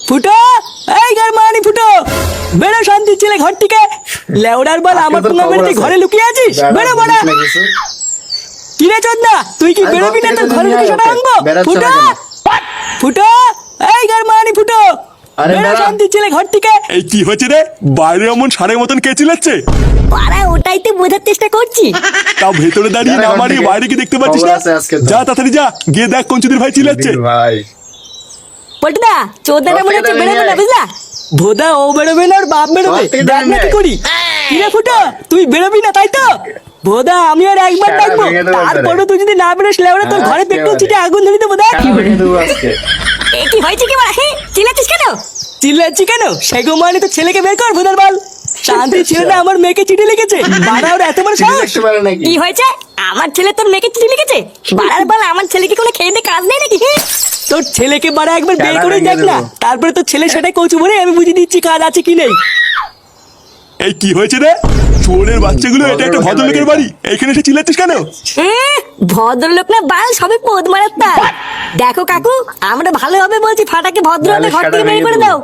ফুটো, এই গার মানি ফুটো, বেরো শান্তি ছেলে ঘর থেকে। লেওড়ার বল আমার তোমার বাড়িতে ঘরে লুকিয়ে আছিস, বেরো বড়া। কিরে চোদনা, তুই কি বেরোবি না? তোর ঘরে লুকিয়ে সেটা আনবো। ফুটো, ফুটো, এই গার মানি ফুটো, বেরো শান্তি ছেলে ঘর থেকে। এই কি হচ্ছে রে? বাইরে এমন সারের মতন কে চিল্লাচ্ছে? পাড়া ওটাই তো বোঝার চেষ্টা করছি। তাও ভেতরে দাঁড়িয়ে না মারিয়ে বাইরে কি দেখতে পাচ্ছিস না? যা তাড়াতাড়ি যা, গিয়ে দেখ কোন চুদির ভাই চিল্লাচ্ছে। পটদা, চোদনাটা মনে হচ্ছে বেরোবে না, বুঝলা? ভোদা ও বেরোবে না, ওর বাপ বেরোবে। দেখ না কি করি। কিরে ফুটো, তুই বেরোবি না তাই তো? ভোদা আমি আর একবার ডাকবো, তারপরে তুই যদি না বেরোস লেওড়া তোর ঘরে পেট্রোল ছিটে আগুন ধরে দেবো। দেখ এ কি হয়েছে কি বাড়া? চিল্লাচ্ছিস কেন? চিল্লাচ্ছি কেন? সেগো মানে তো ছেলেকে বের কর ভোদার বাল। শান্তি ছেলেটা আমার মেয়েকে চিঠি লিখেছে, বাড়া ওর এত বড় সাহস। কি হয়েছে? আমার ছেলে তোর মেয়েকে চিঠি লিখেছে? বাড়ার বল, আমার ছেলে কি কোনো খেয়ে কাজ নেই নাকি? তোর ছেলেকে বাড়া একবার বের করে দেখ না, তারপরে তোর ছেলে সেটাই কৌচু বলে আমি বুঝিয়ে দিচ্ছি কাজ আছে কি নেই। এই কি হয়েছে রে? চোরের বাচ্চাগুলো, এটা একটা ভদ্রলোকের বাড়ি, এইখানে এসে চিল্লাচ্ছিস কেন? ভদ্রলোক না বাল, সবে পদ মারার তার। দেখো কাকু, আমরা ভালোভাবে বলছি ফাটাকে ভদ্রভাবে ঘর থেকে বের করে দাও।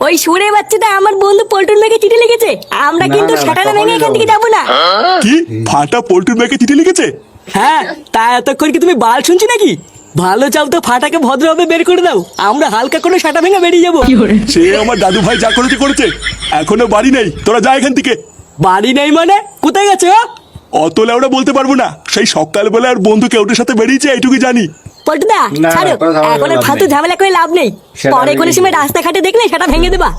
ওই সুরে বাচ্চাটা আমার বন্ধু পল্টুর মেয়েকে চিঠি লিখেছে, আমরা কিন্তু সেটাটা ভেঙে এখান থেকে যাবো না। কি ফাটা পল্টুর মেয়েকে চিঠি লিখেছে? হ্যাঁ, তা এতক্ষণ কি তুমি বাল শুনছি নাকি? ভালো চাও তো ফাটাকে ভদ্রভাবে বের করে দাও, আমরা হালকা করে সাটা ভেঙে বেরিয়ে যাবো। সে আমার দাদু ভাই যা করেছে করেছে, এখনো বাড়ি নেই, তোরা যা এখান থেকে। বাড়ি নেই মানে? কোথায় গেছে ও? অত লেওড়া বলতে পারবো না, সেই সকালবেলা আর বন্ধু কেউটের সাথে বেরিয়েছে, এইটুকু জানি। পল্টুদা ছাড়ো, এখন আর ফালতু ঝামেলা করে লাভ নেই। পরে কোনো সময় রাস্তাঘাটে দেখলে সেটা ভেঙে দেবা।